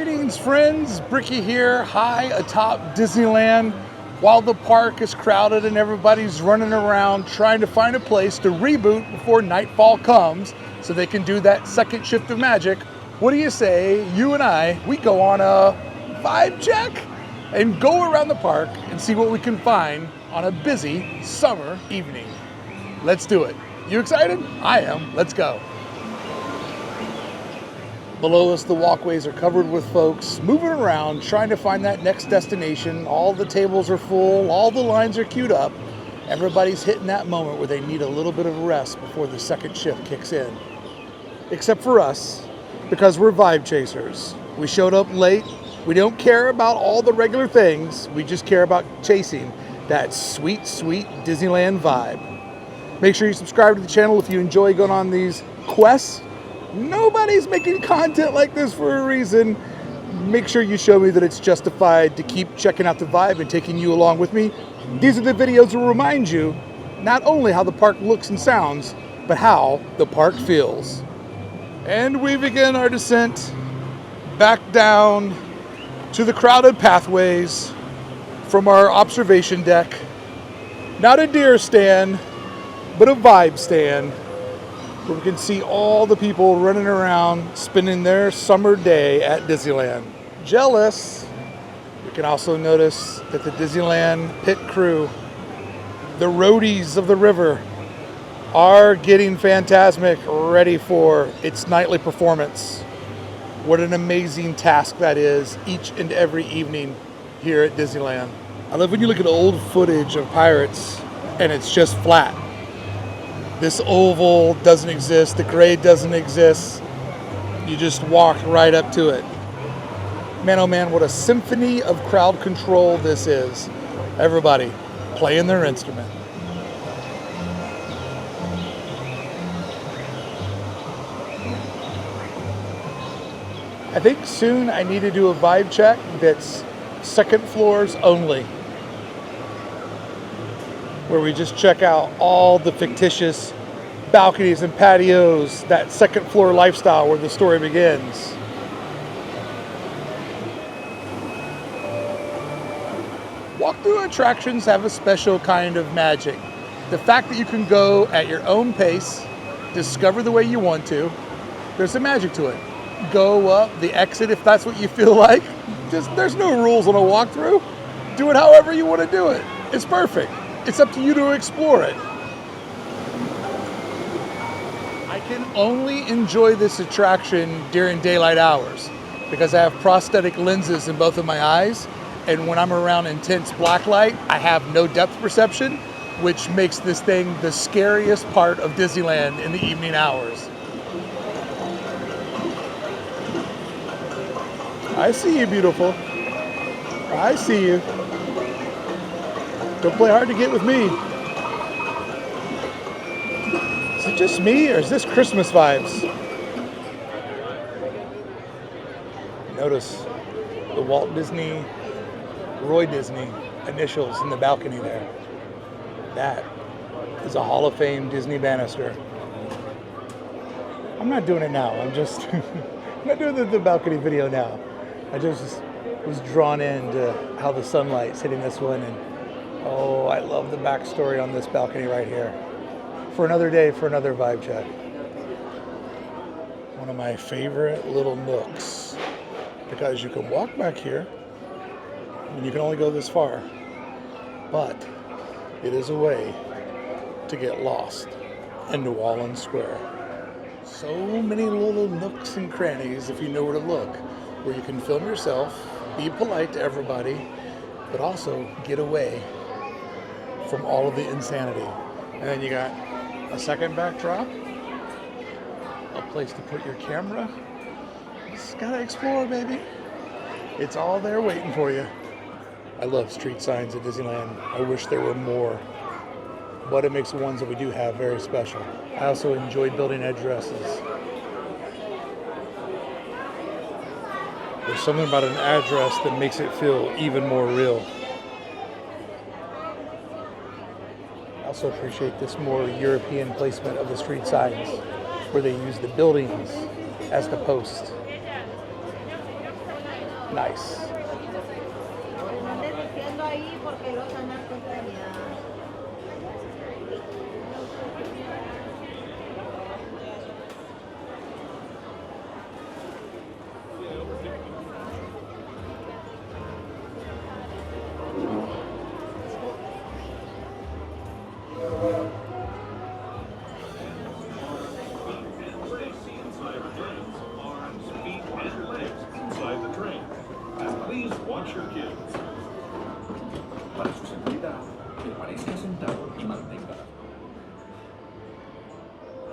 Greetings, friends. Brickey here, high atop Disneyland, while the park is crowded and everybody's running around trying to find a place to reboot before nightfall comes so they can do that second shift of magic. What do you say, you and I, we go on a vibe check and go around the park and see what we can find on a busy summer evening. Let's do it. You excited? I am. Let's go. Below us, the walkways are covered with folks moving around, trying to find that next destination. All the tables are full, all the lines are queued up. Everybody's hitting that moment where they need a little bit of rest before the second shift kicks in. Except for us, because we're vibe chasers. We showed up late. We don't care about all the regular things. We just care about chasing that sweet, sweet Disneyland vibe. Make sure you subscribe to the channel if you enjoy going on these quests. Nobody's making content like this for a reason. Make sure you show me that it's justified to keep checking out the vibe and taking you along with me. These are the videos that will remind you not only how the park looks and sounds, but how the park feels. And we begin our descent back down to the crowded pathways from our observation deck. Not a deer stand, but a vibe stand, where we can see all the people running around spending their summer day at Disneyland. Jealous. You can also notice that the Disneyland pit crew, the roadies of the river, are getting Fantasmic ready for its nightly performance. What an amazing task that is each and every evening here at Disneyland. I love when you look at old footage of Pirates and it's just flat. This oval doesn't exist, the grade doesn't exist. You just walk right up to it. Man, oh man, what a symphony of crowd control this is. Everybody playing their instrument. I think soon I need to do a vibe check that's second floors only, where we just check out all the fictitious balconies and patios, that second floor lifestyle where the story begins. Walk-through attractions have a special kind of magic. The fact that you can go at your own pace, discover the way you want to, there's a magic to it. Go up the exit if that's what you feel like. There's no rules on a walkthrough. Do it however you want to do it. It's perfect. It's up to you to explore it. I can only enjoy this attraction during daylight hours because I have prosthetic lenses in both of my eyes, and when I'm around intense black light, I have no depth perception, which makes this thing the scariest part of Disneyland in the evening hours. I see you, beautiful. I see you. Don't play hard to get with me. Is it just me, or is this Christmas vibes? Notice the Walt Disney, Roy Disney initials in the balcony there. That is a Hall of Fame Disney banister. I'm not doing it now. I'm not doing the balcony video now. I just was drawn into how the sunlight's hitting this one, and oh, I love the backstory on this balcony right here. For another day, for another vibe check. One of my favorite little nooks, because you can walk back here, and you can only go this far, but it is a way to get lost in New Orleans Square. So many little nooks and crannies, if you know where to look, where you can film yourself, be polite to everybody, but also get away from all of the insanity. And then you got a second backdrop, a place to put your camera. Just gotta explore, baby. It's all there waiting for you. I love street signs at Disneyland. I wish there were more, but it makes the ones that we do have very special. I also enjoy building addresses. There's something about an address that makes it feel even more real. I also appreciate this more European placement of the street signs, where they use the buildings as the post. Nice.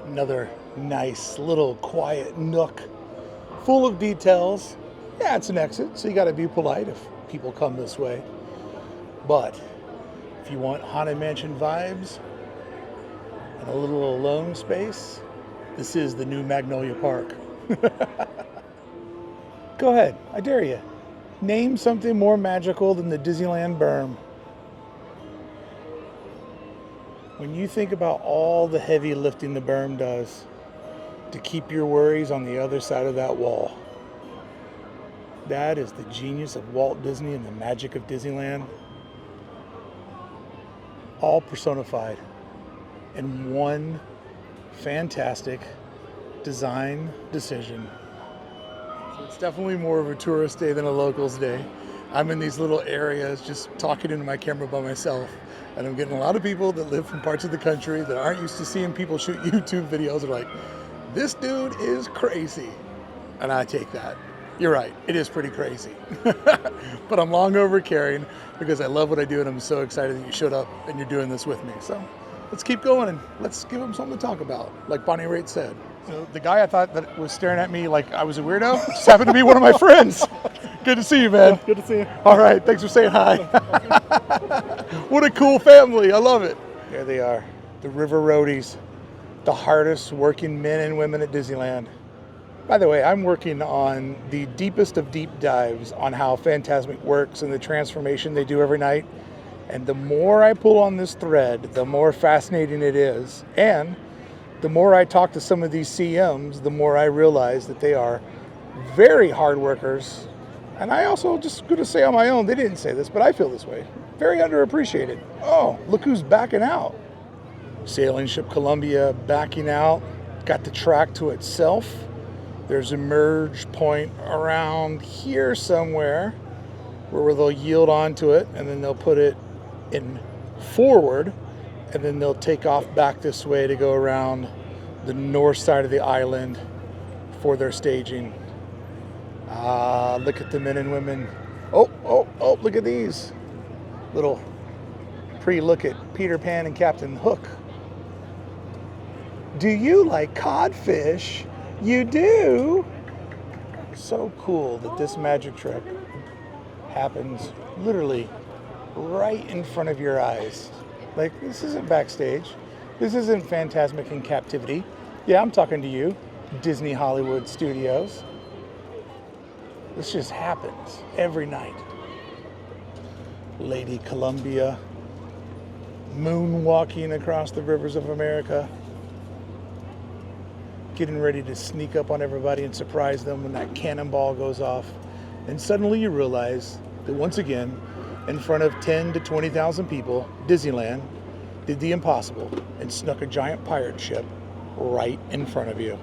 Another nice little quiet nook full of details. Yeah, it's an exit, so you got to be polite if people come this way. But if you want Haunted Mansion vibes and a little alone space, this is the new Magnolia Park. Go ahead, I dare you. Name something more magical than the Disneyland berm. When you think about all the heavy lifting the berm does to keep your worries on the other side of that wall, that is the genius of Walt Disney and the magic of Disneyland, all personified in one fantastic design decision. So it's definitely more of a tourist day than a locals day. I'm in these little areas just talking into my camera by myself, and I'm getting a lot of people that live from parts of the country that aren't used to seeing people shoot YouTube videos. They're like, this dude is crazy. And I take that. You're right, it is pretty crazy. But I'm long over caring because I love what I do, and I'm so excited that you showed up and you're doing this with me. So let's keep going and let's give them something to talk about, like Bonnie Raitt said. So the guy I thought that was staring at me like I was a weirdo just happened to be one of my friends. Good to see you, man. Good to see you. All right, thanks for saying hi. What a cool family, I love it. There they are, the River Roadies, the hardest working men and women at Disneyland. By the way, I'm working on the deepest of deep dives on how Fantasmic works and the transformation they do every night. And the more I pull on this thread, the more fascinating it is. And the more I talk to some of these CMs, the more I realize that they are very hard workers. And I also, just going to say on my own, they didn't say this, but I feel this way. Very underappreciated. Oh, look who's backing out. Sailing ship Columbia backing out. Got the track to itself. There's a merge point around here somewhere where they'll yield onto it, and then they'll put it in forward, and then they'll take off back this way to go around the north side of the island for their staging. Look at the men and women. Oh, look at these. Little pre-look at Peter Pan and Captain Hook. Do you like codfish? You do? So cool that this magic trick happens literally right in front of your eyes. Like, this isn't backstage. This isn't Fantasmic in captivity. Yeah, I'm talking to you, Disney Hollywood Studios. This just happens every night. Lady Columbia moonwalking across the rivers of America, getting ready to sneak up on everybody and surprise them when that cannonball goes off. And suddenly you realize that once again, in front of 10 to 20,000 people, Disneyland did the impossible and snuck a giant pirate ship right in front of you.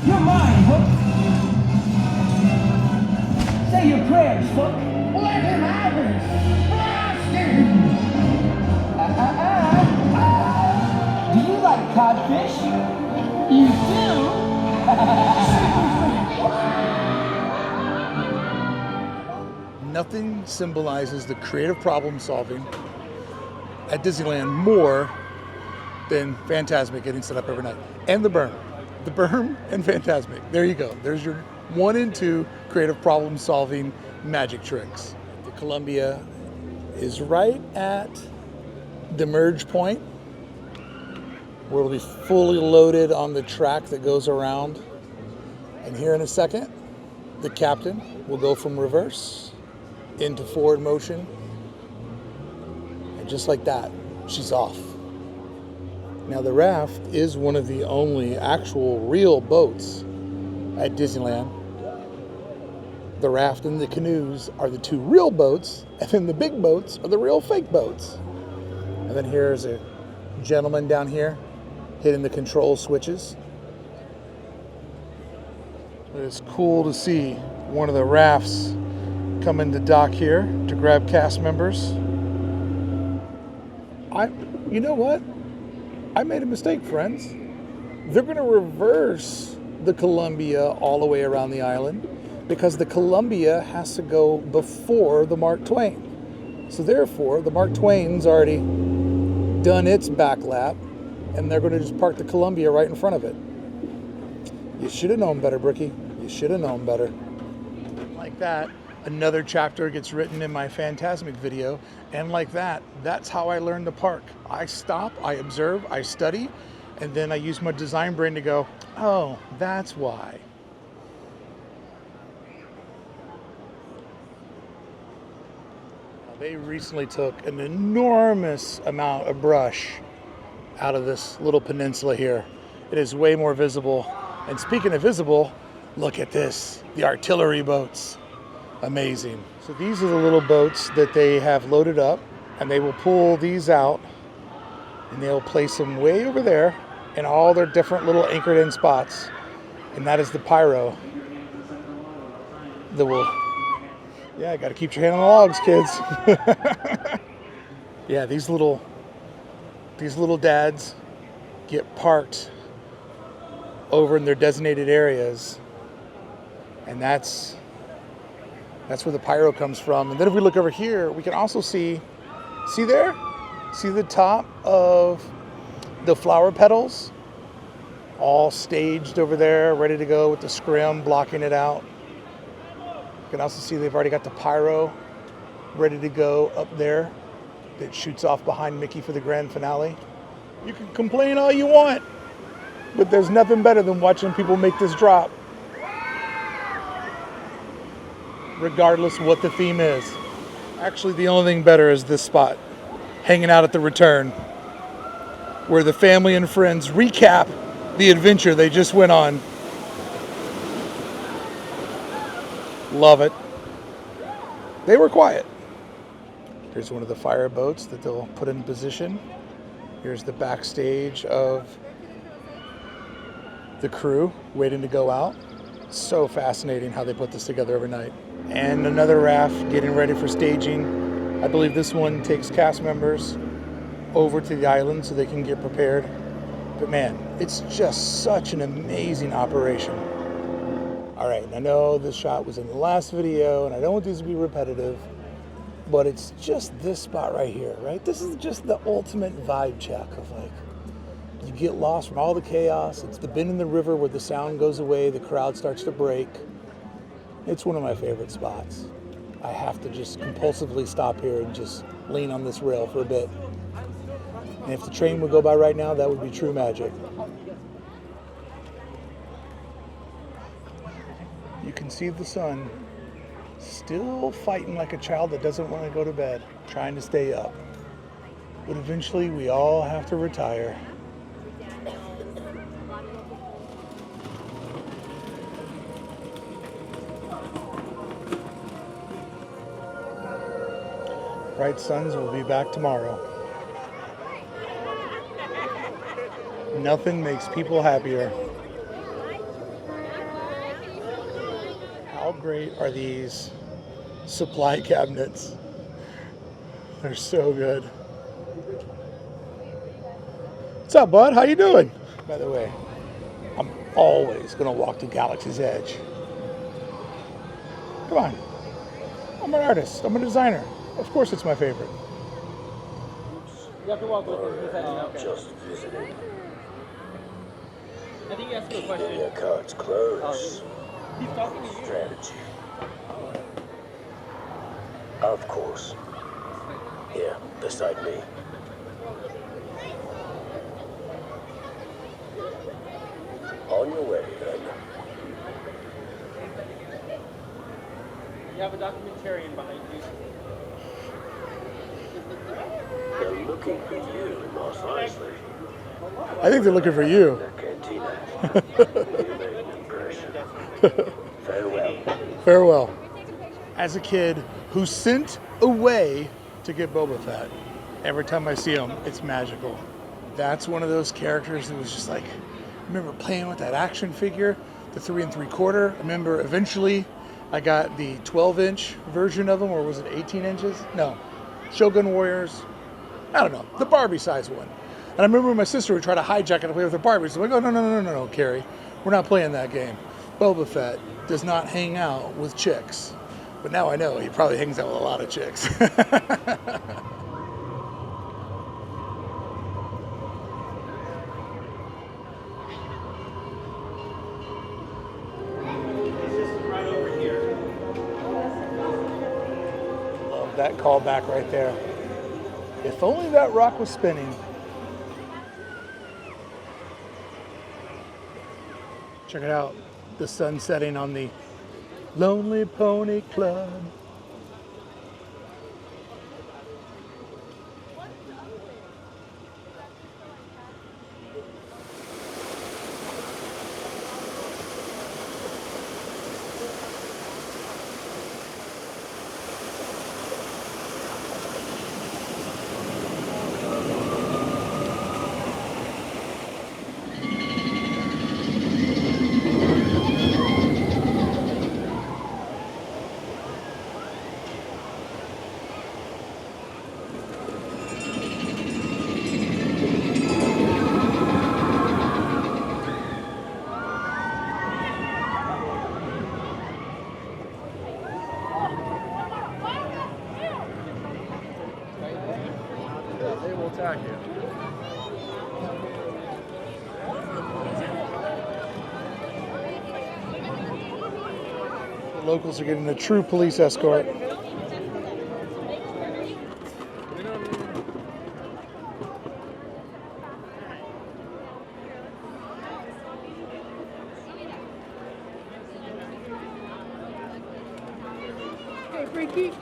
You're mine, Hook. Say your prayers, Hook. Let him have it. Blast him. Do you like codfish? You do? Nothing symbolizes the creative problem solving at Disneyland more than Fantasmic getting set up every night. And the berm. The berm and Fantasmic. There you go. There's your 1 and 2 creative problem solving magic tricks. The Columbia is right at the merge point where it'll be fully loaded on the track that goes around. And here in a second, the captain will go from reverse into forward motion. And just like that, she's off. Now the raft is one of the only actual real boats at Disneyland. The raft and the canoes are the two real boats, and then the big boats are the real fake boats. And then here's a gentleman down here hitting the control switches. It's cool to see one of the rafts come into dock here to grab cast members. You know what? I made a mistake, friends. They're going to reverse the Columbia all the way around the island because the Columbia has to go before the Mark Twain. So therefore, the Mark Twain's already done its back lap, and they're going to just park the Columbia right in front of it. You should have known better, Brickey. You should have known better. Like that, another chapter gets written in my Fantasmic video, and like that, that's how I learn to park. I stop, I observe, I study, and then I use my design brain to go, oh, that's why. They recently took an enormous amount of brush out of this little peninsula here. It is way more visible. And speaking of visible, look at this, the artillery boats. Amazing. So these are the little boats that they have loaded up, and they will pull these out and they'll place them way over there in all their different little anchored in spots. And that is the pyro that will, yeah, got to keep your hand on the logs, kids. Yeah, these little dads get parked over in their designated areas, and that's where the pyro comes from. And then if we look over here, we can also see there? See the top of the flower petals? All staged over there, ready to go with the scrim blocking it out. You can also see they've already got the pyro ready to go up there that shoots off behind Mickey for the grand finale. You can complain all you want, but there's nothing better than watching people make this drop, regardless of what the theme is. Actually, the only thing better is this spot, hanging out at the return, where the family and friends recap the adventure they just went on. Love it. They were quiet. Here's one of the fire boats that they'll put in position. Here's the backstage of the crew waiting to go out. So fascinating how they put this together every night. And another raft getting ready for staging. I believe this one takes cast members over to the island so they can get prepared. But man, it's just such an amazing operation. All right, I know this shot was in the last video, and I don't want these to be repetitive, but it's just this spot right here, right? This is just the ultimate vibe check of like, you get lost from all the chaos. It's the bend in the river where the sound goes away, the crowd starts to break. It's one of my favorite spots. I have to just compulsively stop here and just lean on this rail for a bit. And if the train would go by right now, that would be true magic. You can see the sun still fighting like a child that doesn't want to go to bed, trying to stay up. But eventually we all have to retire. Bright Suns will be back tomorrow. Nothing makes people happier. How great are these supply cabinets? They're so good. What's up, bud? How you doing? By the way, I'm always gonna walk to Galaxy's Edge. Come on. I'm an artist. I'm a designer. Of course it's my favorite. You have to walk with him. Just visiting. I think he asked you a question. Your cards close. He's talking to you. Strategy. Of course. Here, beside me. On your way, then. You have a documentarian behind you. They're looking for you, Mos Eisley. I think they're looking for you. The cantina. You made an impression. Farewell. Farewell. As a kid who sent away to get Boba Fett, every time I see him, it's magical. That's one of those characters that was just like, I remember playing with that action figure, the 3 3/4. I remember eventually I got the 12-inch version of him, or was it 18 inches? No, Shogun Warriors. I don't know, the Barbie size one. And I remember my sister would try to hijack it and play with her Barbies. I'm like, oh, no, Carrie, we're not playing that game. Boba Fett does not hang out with chicks. But now I know he probably hangs out with a lot of chicks. Right over here. Love that callback right there. If only that rock was spinning. Check it out. The sun setting on the Lonely Pony Club. They will attack you. The locals are getting a true police escort. Hey, Brickey.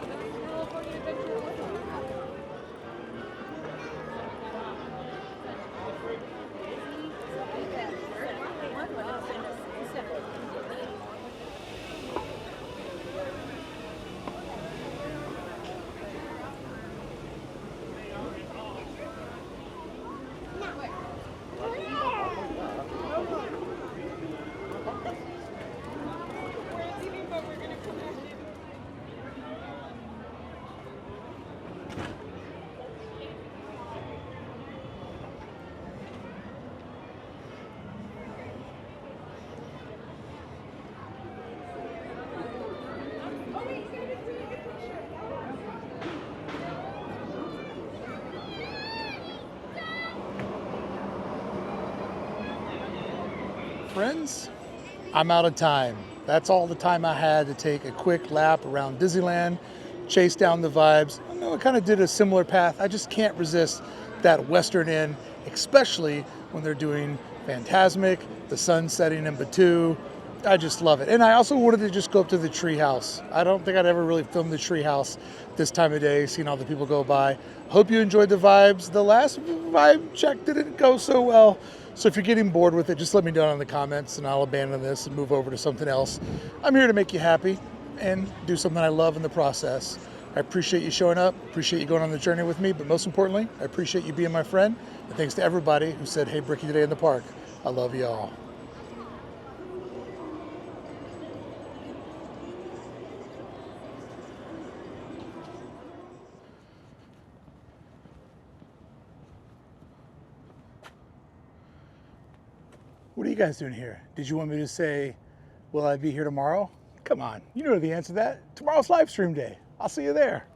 Friends, I'm out of time. That's all the time I had to take a quick lap around Disneyland, chase down the vibes. I know I kind of did a similar path. I just can't resist that Western Inn, especially when they're doing Fantasmic, the sun setting in Batuu. I just love it. And I also wanted to just go up to the treehouse. I don't think I'd ever really filmed the treehouse this time of day, seeing all the people go by. Hope you enjoyed the vibes. The last vibe check didn't go so well. So if you're getting bored with it, just let me know in the comments and I'll abandon this and move over to something else. I'm here to make you happy and do something I love in the process. I appreciate you showing up, appreciate you going on the journey with me, but most importantly, I appreciate you being my friend. And thanks to everybody who said, hey, Brickey today in the park. I love you all. What are you guys doing here? Did you want me to say, will I be here tomorrow? Come on, you know the answer to that. Tomorrow's live stream day. I'll see you there.